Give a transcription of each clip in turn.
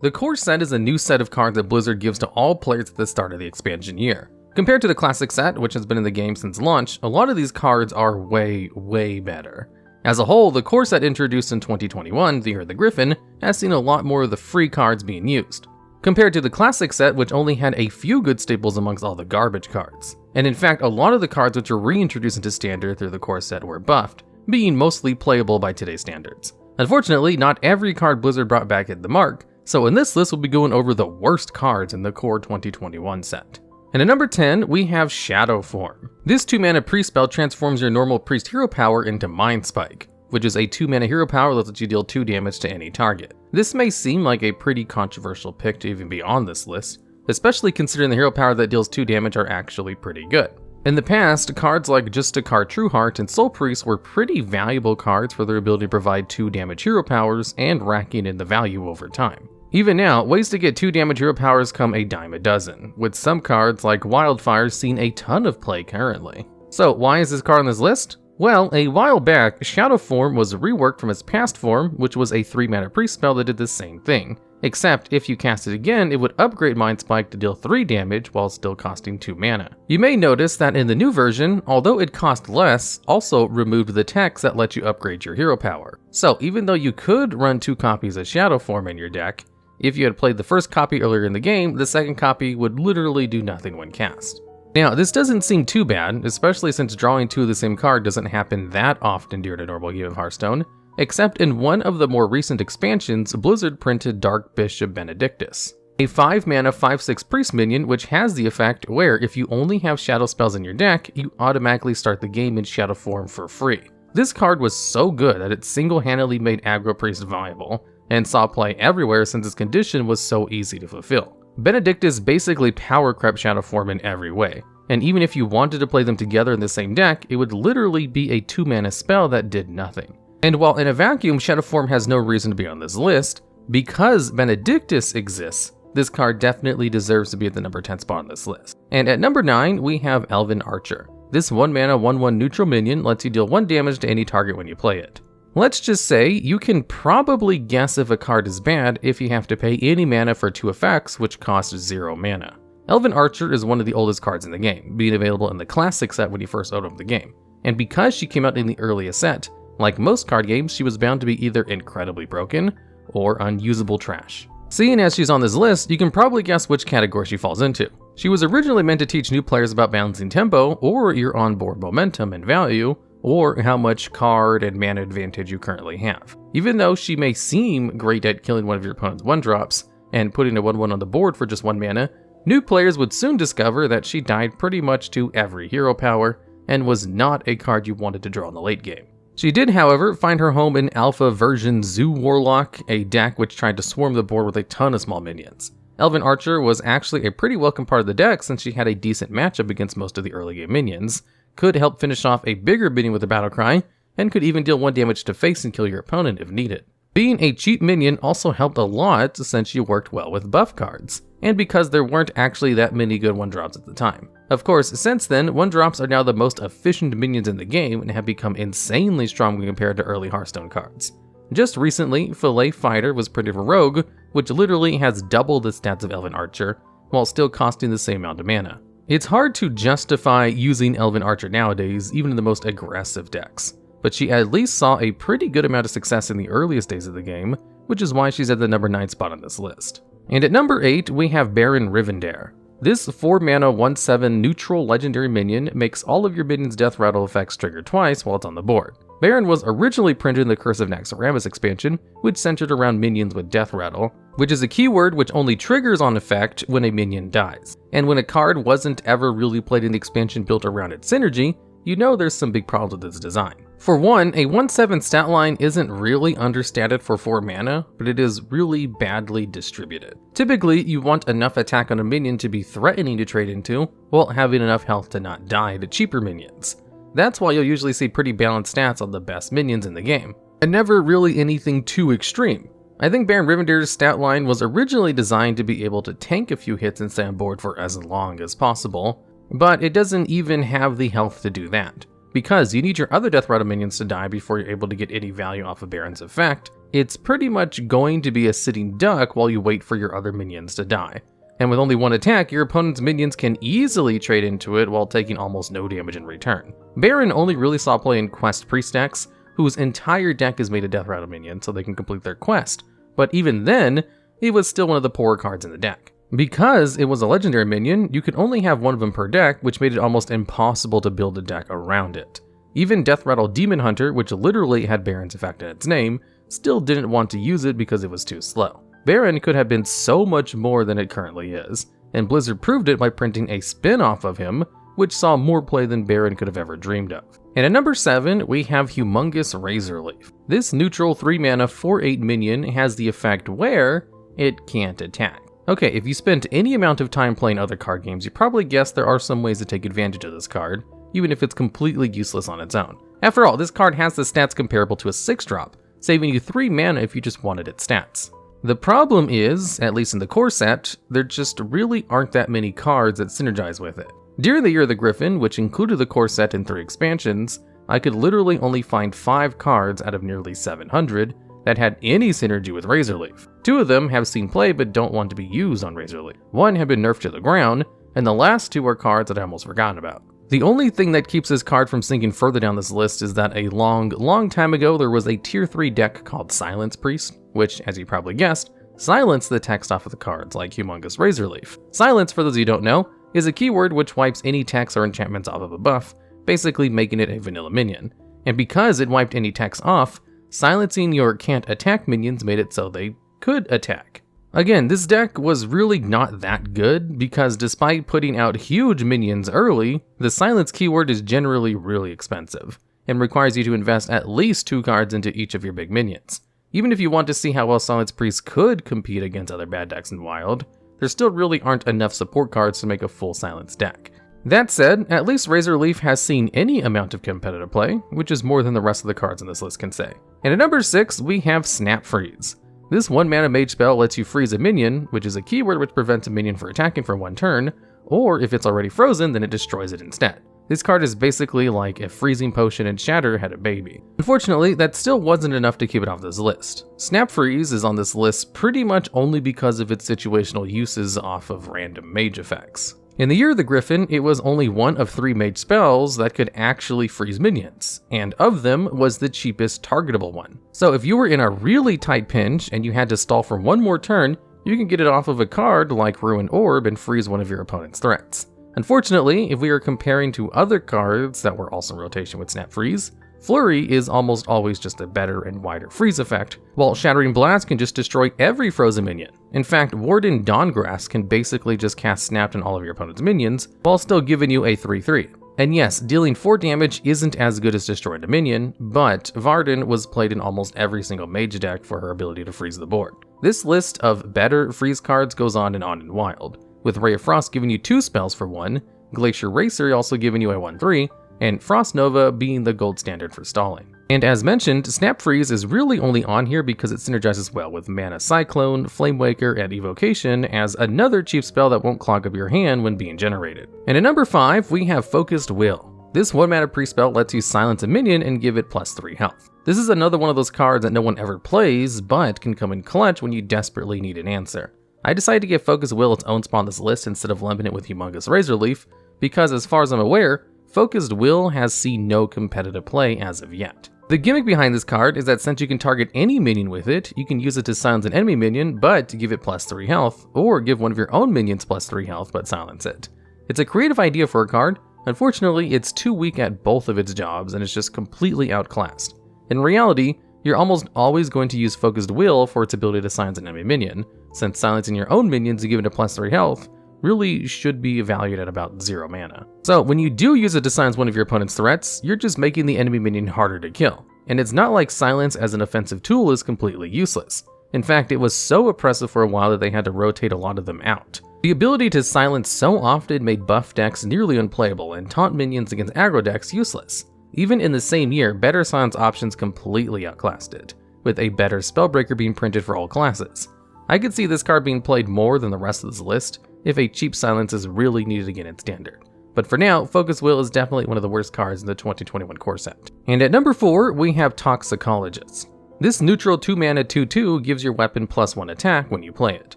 The core set is a new set of cards that Blizzard gives to all players at the start of the expansion year. Compared to the classic set, which has been in the game since launch, a lot of these cards are way better. As a whole, the core set introduced in 2021, the Year of the Gryphon, has seen a lot more of the free cards being used, compared to the classic set, which only had a few good staples amongst all the garbage cards. And in fact, a lot of the cards which were reintroduced into standard through the core set were buffed, being mostly playable by today's standards. Unfortunately, not every card Blizzard brought back hit the mark, so in this list we'll be going over the worst cards in the core 2021 set. And at number 10, we have Shadow Form. This 2-mana priest spell transforms your normal priest hero power into Mind Spike, which is a 2-mana hero power that lets you deal 2 damage to any target. This may seem like a pretty controversial pick to even be on this list, especially considering the hero power that deals 2 damage are actually pretty good. In the past, cards like Justicar Trueheart and Soul Priest were pretty valuable cards for their ability to provide 2 damage hero powers and racking in the value over time. Even now, ways to get 2 damage hero powers come a dime a dozen, with some cards like Wildfire seeing a ton of play currently. So why is this card on this list? Well, a while back, Shadow Form was reworked from its past form, which was a 3-mana priest spell that did the same thing. Except, if you cast it again, it would upgrade Mind Spike to deal 3 damage while still costing 2 mana. You may notice that in the new version, although it cost less, also removed the text that lets you upgrade your hero power. So even though you could run 2 copies of Shadow Form in your deck, if you had played the first copy earlier in the game, the second copy would literally do nothing when cast. Now, this doesn't seem too bad, especially since drawing 2 of the same card doesn't happen that often during a normal game of Hearthstone, except in one of the more recent expansions, Blizzard printed Dark Bishop Benedictus, a 5-mana 5/6 priest minion which has the effect where if you only have shadow spells in your deck, you automatically start the game in Shadow Form for free. This card was so good that it single-handedly made Aggro Priest viable, and saw play everywhere since its condition was so easy to fulfill. Benedictus basically power crept Shadow Form in every way, and even if you wanted to play them together in the same deck, it would literally be a 2-mana spell that did nothing. And while in a vacuum, Shadow Form has no reason to be on this list, because Benedictus exists, this card definitely deserves to be at the number 10 spot on this list. And at number 9, we have Elven Archer. This 1-mana 1/1 neutral minion lets you deal 1 damage to any target when you play it. Let's just say you can probably guess if a card is bad if you have to pay any mana for 2 effects which cost 0 mana. Elven Archer is one of the oldest cards in the game, being available in the classic set when you first opened the game. And because she came out in the earliest set, like most card games, she was bound to be either incredibly broken or unusable trash. Seeing as she's on this list, you can probably guess which category she falls into. She was originally meant to teach new players about balancing tempo or your onboard momentum and value, or how much card and mana advantage you currently have. Even though she may seem great at killing one of your opponent's 1-drops and putting a 1/1 on the board for just 1 mana, new players would soon discover that she died pretty much to every hero power and was not a card you wanted to draw in the late game. She did, however, find her home in alpha version Zoo Warlock, a deck which tried to swarm the board with a ton of small minions. Elven Archer was actually a pretty welcome part of the deck since she had a decent matchup against most of the early game minions, could help finish off a bigger minion with a battle cry, and could even deal 1 damage to face and kill your opponent if needed. Being a cheap minion also helped a lot since she worked well with buff cards, and because there weren't actually that many good 1-drops at the time. Of course, since then, 1-drops are now the most efficient minions in the game and have become insanely strong when compared to early Hearthstone cards. Just recently, Fillet Fighter was printed for Rogue, which literally has double the stats of Elven Archer, while still costing the same amount of mana. It's hard to justify using Elven Archer nowadays, even in the most aggressive decks, but she at least saw a pretty good amount of success in the earliest days of the game, which is why she's at the number 9 spot on this list. And at number 8, we have Baron Rivendare. This 4-mana 1/7 neutral legendary minion makes all of your minions' death rattle effects trigger twice while it's on the board. Baron was originally printed in the Curse of Naxxramas expansion, which centered around minions with death rattle, which is a keyword which only triggers on effect when a minion dies. And when a card wasn't ever really played in the expansion built around its synergy, you know there's some big problems with this design. For one, a 1/7 stat line isn't really understated for 4 mana, but it is really badly distributed. Typically, you want enough attack on a minion to be threatening to trade into, while having enough health to not die to cheaper minions. That's why you'll usually see pretty balanced stats on the best minions in the game, and never really anything too extreme. I think Baron Rivendare's stat line was originally designed to be able to tank a few hits and stay on board for as long as possible, but it doesn't even have the health to do that, because you need your other Death Rattle minions to die before you're able to get any value off of Baron's effect, it's pretty much going to be a sitting duck while you wait for your other minions to die. And with only one attack, your opponent's minions can easily trade into it while taking almost no damage in return. Baron only really saw play in quest priest decks, whose entire deck is made of death rattle minions so they can complete their quest, but even then, it was still one of the poorer cards in the deck. Because it was a legendary minion, you could only have one of them per deck, which made it almost impossible to build a deck around it. Even Death Rattle Demon Hunter, which literally had Baron's effect in its name, still didn't want to use it because it was too slow. Baron could have been so much more than it currently is, and Blizzard proved it by printing a spin-off of him, which saw more play than Baron could have ever dreamed of. And at number 7, we have Humongous Razorleaf. This neutral 3-mana 4/8 minion has the effect where it can't attack. Okay, if you spent any amount of time playing other card games, you probably guessed there are some ways to take advantage of this card, even if it's completely useless on its own. After all, this card has the stats comparable to a 6-drop, saving you 3 mana if you just wanted its stats. The problem is, at least in the core set, there just really aren't that many cards that synergize with it. During the Year of the Gryphon, which included the core set and 3 expansions, I could literally only find 5 cards out of nearly 700 that had any synergy with Razorleaf. 2 of them have seen play but don't want to be used on Razorleaf. 1 had been nerfed to the ground, and the last 2 are cards that I almost forgot about. The only thing that keeps this card from sinking further down this list is that a long time ago there was a tier 3 deck called Silence Priest, which, as you probably guessed, silenced the text off of the cards like Humongous Razorleaf. Silence, for those of you who don't know, is a keyword which wipes any text or enchantments off of a buff, basically making it a vanilla minion. And because it wiped any text off, silencing your can't attack minions made it so they could attack. Again, this deck was really not that good because despite putting out huge minions early, the silence keyword is generally really expensive and requires you to invest at least 2 cards into each of your big minions. Even if you want to see how well Silence Priest could compete against other bad decks in Wild, there still really aren't enough support cards to make a full silence deck. That said, at least Razorleaf has seen any amount of competitive play, which is more than the rest of the cards on this list can say. And at number 6, we have Snap Freeze. This 1-mana mage spell lets you freeze a minion, which is a keyword which prevents a minion from attacking for 1 turn, or if it's already frozen, then it destroys it instead. This card is basically like if Freezing Potion and Shatter had a baby. Unfortunately, that still wasn't enough to keep it off this list. Snap Freeze is on this list pretty much only because of its situational uses off of random mage effects. In the Year of the Gryphon, it was only one of 3 mage spells that could actually freeze minions, and of them was the cheapest targetable one. So if you were in a really tight pinch and you had to stall for 1 more turn, you can get it off of a card like Ruined Orb and freeze one of your opponent's threats. Unfortunately, if we are comparing to other cards that were also in rotation with Snap Freeze, Flurry is almost always just a better and wider freeze effect, while Shattering Blast can just destroy every frozen minion. In fact, Warden Dawngrass can basically just cast Snapped on all of your opponent's minions, while still giving you a 3/3. And yes, dealing 4 damage isn't as good as destroying a minion, but Varden was played in almost every single mage deck for her ability to freeze the board. This list of better freeze cards goes on in Wild, with Ray of Frost giving you 2 spells for 1, Glacier Racer also giving you a 1/3, and Frost Nova being the gold standard for stalling. And as mentioned, Snap Freeze is really only on here because it synergizes well with Mana Cyclone, Flamewaker, and Evocation as another cheap spell that won't clog up your hand when being generated. And at number 5, we have Focused Will. This 1-mana pre-spell lets you silence a minion and give it +3 health. This is another one of those cards that no one ever plays, but can come in clutch when you desperately need an answer. I decided to give Focused Will its own spot on this list instead of lumping it with Humongous Razorleaf, because as far as I'm aware, Focused Will has seen no competitive play as of yet. The gimmick behind this card is that since you can target any minion with it, you can use it to silence an enemy minion but to give it +3 health, or give one of your own minions +3 health but silence it. It's a creative idea for a card. Unfortunately, it's too weak at both of its jobs and it's just completely outclassed. In reality, you're almost always going to use Focused Will for its ability to silence an enemy minion, since silencing your own minions to give it a +3 health really should be valued at about 0 mana. So when you do use it to silence one of your opponent's threats, you're just making the enemy minion harder to kill. And it's not like silence as an offensive tool is completely useless. In fact, it was so oppressive for a while that they had to rotate a lot of them out. The ability to silence so often made buff decks nearly unplayable and taunt minions against aggro decks useless. Even in the same year, better silence options completely outclassed it, with a better Spellbreaker being printed for all classes. I could see this card being played more than the rest of this list if a cheap silence is really needed again in Standard. But for now, Focus Will is definitely one of the worst cards in the 2021 core set. And at number 4, we have Toxicologist. This neutral 2-mana 2/2 gives your weapon +1 attack when you play it.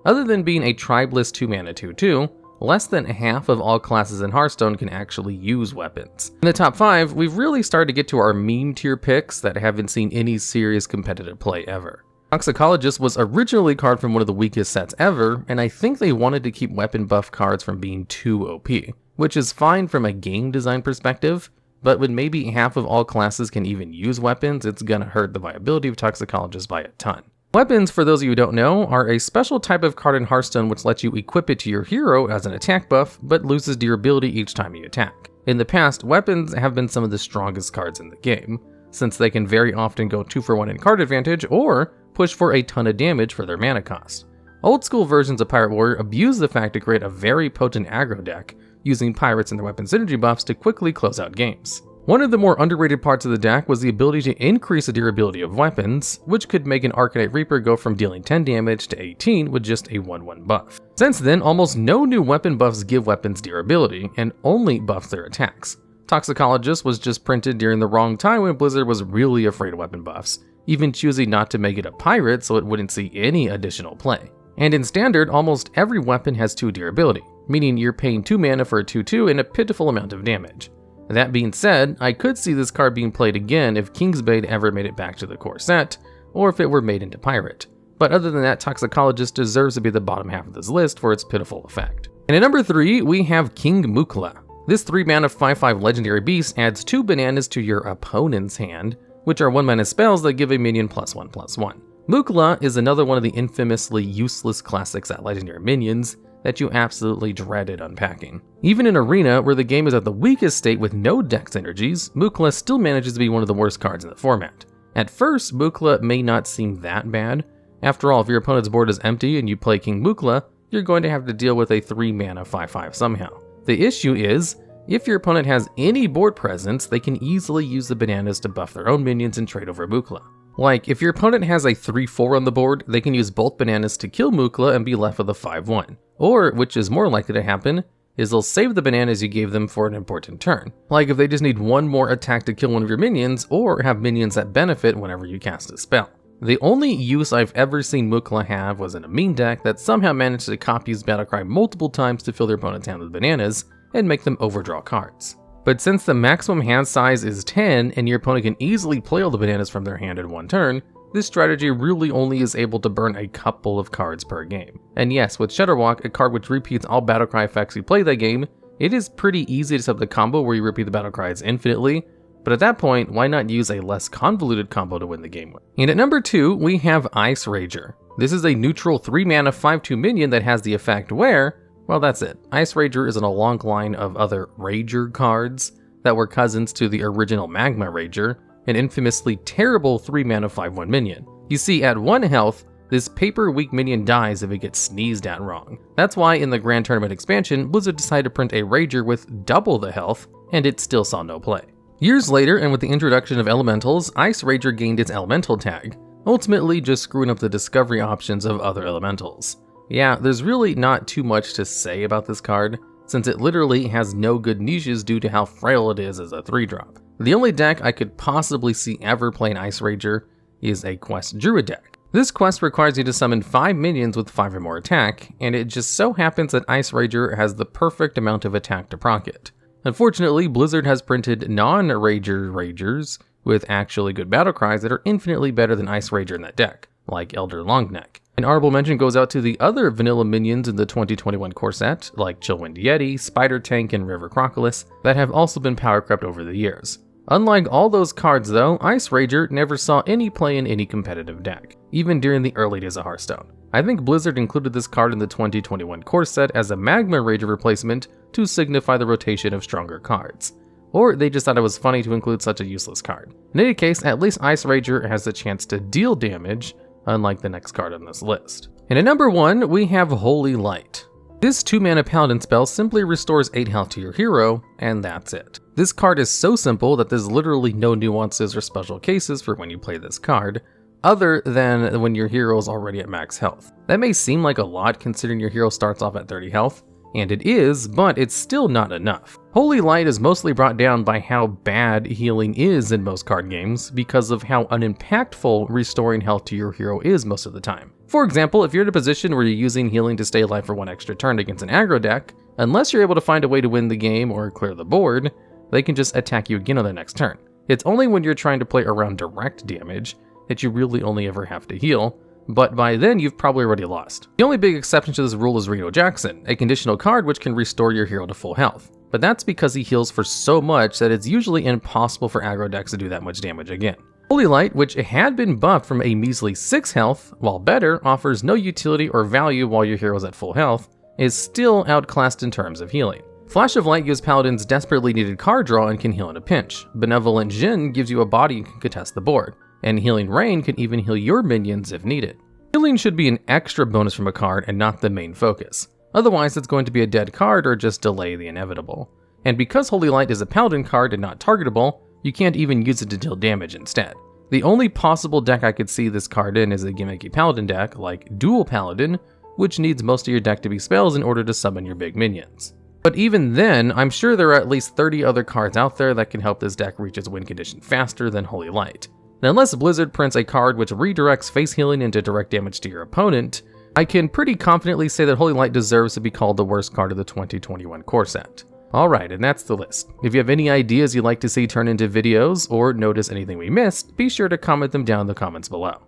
Other than being a tribeless 2-mana 2/2, less than half of all classes in Hearthstone can actually use weapons. In the top 5, we've really started to get to our meme tier picks that haven't seen any serious competitive play ever. Toxicologist was originally a card from one of the weakest sets ever, and I think they wanted to keep weapon buff cards from being too OP, which is fine from a game design perspective, but when maybe half of all classes can even use weapons, it's gonna hurt the viability of Toxicologist by a ton. Weapons, for those of you who don't know, are a special type of card in Hearthstone which lets you equip it to your hero as an attack buff, but loses durability each time you attack. In the past, weapons have been some of the strongest cards in the game, since they can very often go 2-for-1 in card advantage or push for a ton of damage for their mana cost. Old school versions of Pirate Warrior abuse the fact to create a very potent aggro deck, using pirates and their weapon synergy buffs to quickly close out games. One of the more underrated parts of the deck was the ability to increase the durability of weapons, which could make an Arcanite Reaper go from dealing 10 damage to 18 with just a 1/1 buff. Since then, almost no new weapon buffs give weapons durability, and only buffs their attacks. Toxicologist was just printed during the wrong time when Blizzard was really afraid of weapon buffs, even choosing not to make it a pirate so it wouldn't see any additional play. And in Standard, almost every weapon has 2 durability, meaning you're paying 2 mana for a 2/2 and a pitiful amount of damage. That being said, I could see this card being played again if Kingsbane ever made it back to the core set, or if it were made into Pirate. But other than that, Toxicologist deserves to be the bottom half of this list for its pitiful effect. And at number 3, we have King Mukla. This 3-mana 5/5 legendary beast adds 2 bananas to your opponent's hand, which are 1-mana spells that give a minion +1/+1. Mukla is another one of the infamously useless classics at legendary minions that you absolutely dreaded unpacking. Even in Arena, where the game is at the weakest state with no deck synergies, Mukla still manages to be one of the worst cards in the format. At first, Mukla may not seem that bad. After all, if your opponent's board is empty and you play King Mukla, you're going to have to deal with a 3-mana 5/5 somehow. The issue is, if your opponent has any board presence, they can easily use the bananas to buff their own minions and trade over Mukla. Like, if your opponent has a 3/4 on the board, they can use both bananas to kill Mukla and be left with a 5/1. Or, which is more likely to happen, is they'll save the bananas you gave them for an important turn. Like if they just need one more attack to kill one of your minions, or have minions that benefit whenever you cast a spell. The only use I've ever seen Mukla have was in a meme deck that somehow managed to copy-use Battlecry multiple times to fill their opponent's hand with bananas, and make them overdraw cards. But since the maximum hand size is 10 and your opponent can easily play all the bananas from their hand in one turn, this strategy really only is able to burn a couple of cards per game. And yes, with Shudderwalk, a card which repeats all Battlecry effects you play that game, it is pretty easy to set up the combo where you repeat the Battlecries infinitely, but at that point, why not use a less convoluted combo to win the game with? And at number 2, we have Ice Rager. This is a neutral 3-mana 5/2 minion that has the effect where, well, that's it. Ice Rager is in a long line of other Rager cards that were cousins to the original Magma Rager, an infamously terrible 3-mana 5/1 minion. You see, at 1 health, this paper-weak minion dies if it gets sneezed at wrong. That's why in the Grand Tournament expansion, Blizzard decided to print a Rager with double the health, and it still saw no play. Years later, and with the introduction of elementals, Ice Rager gained its elemental tag, ultimately just screwing up the discovery options of other elementals. Yeah, there's really not too much to say about this card, since it literally has no good niches due to how frail it is as a 3-drop. The only deck I could possibly see ever playing Ice Rager is a Quest Druid deck. This quest requires you to summon 5 minions with 5 or more attack, and it just so happens that Ice Rager has the perfect amount of attack to proc it. Unfortunately, Blizzard has printed non-Rager Ragers with actually good battlecries that are infinitely better than Ice Rager in that deck, like Elder Longneck. An honorable mention goes out to the other vanilla minions in the 2021 core set, like Chillwind Yeti, Spider Tank, and River Crocodile, that have also been power crept over the years. Unlike all those cards though, Ice Rager never saw any play in any competitive deck, even during the early days of Hearthstone. I think Blizzard included this card in the 2021 core set as a Magma Rager replacement to signify the rotation of stronger cards. Or they just thought it was funny to include such a useless card. In any case, at least Ice Rager has the chance to deal damage, unlike the next card on this list. And at number 1, we have Holy Light. This 2-mana paladin spell simply restores 8 health to your hero, and that's it. This card is so simple that there's literally no nuances or special cases for when you play this card, other than when your hero is already at max health. That may seem like a lot considering your hero starts off at 30 health, And it is, but it's still not enough. Holy Light is mostly brought down by how bad healing is in most card games because of how unimpactful restoring health to your hero is most of the time. For example, if you're in a position where you're using healing to stay alive for one extra turn against an aggro deck, unless you're able to find a way to win the game or clear the board, they can just attack you again on their next turn. It's only when you're trying to play around direct damage that you really only ever have to heal, but by then you've probably already lost. The only big exception to this rule is Reno Jackson, a conditional card which can restore your hero to full health. But that's because he heals for so much that it's usually impossible for aggro decks to do that much damage again. Holy Light, which had been buffed from a measly 6 health, while better, offers no utility or value while your hero's at full health, is still outclassed in terms of healing. Flash of Light gives Paladins desperately needed card draw and can heal in a pinch. Benevolent Jinn gives you a body and can contest the board. And Healing Rain can even heal your minions if needed. Healing should be an extra bonus from a card and not the main focus. Otherwise, it's going to be a dead card or just delay the inevitable. And because Holy Light is a Paladin card and not targetable, you can't even use it to deal damage instead. The only possible deck I could see this card in is a gimmicky Paladin deck like Dual Paladin, which needs most of your deck to be spells in order to summon your big minions. But even then, I'm sure there are at least 30 other cards out there that can help this deck reach its win condition faster than Holy Light. And unless Blizzard prints a card which redirects face healing into direct damage to your opponent, I can pretty confidently say that Holy Light deserves to be called the worst card of the 2021 core set. Alright, and that's the list. If you have any ideas you'd like to see turn into videos or notice anything we missed, be sure to comment them down in the comments below.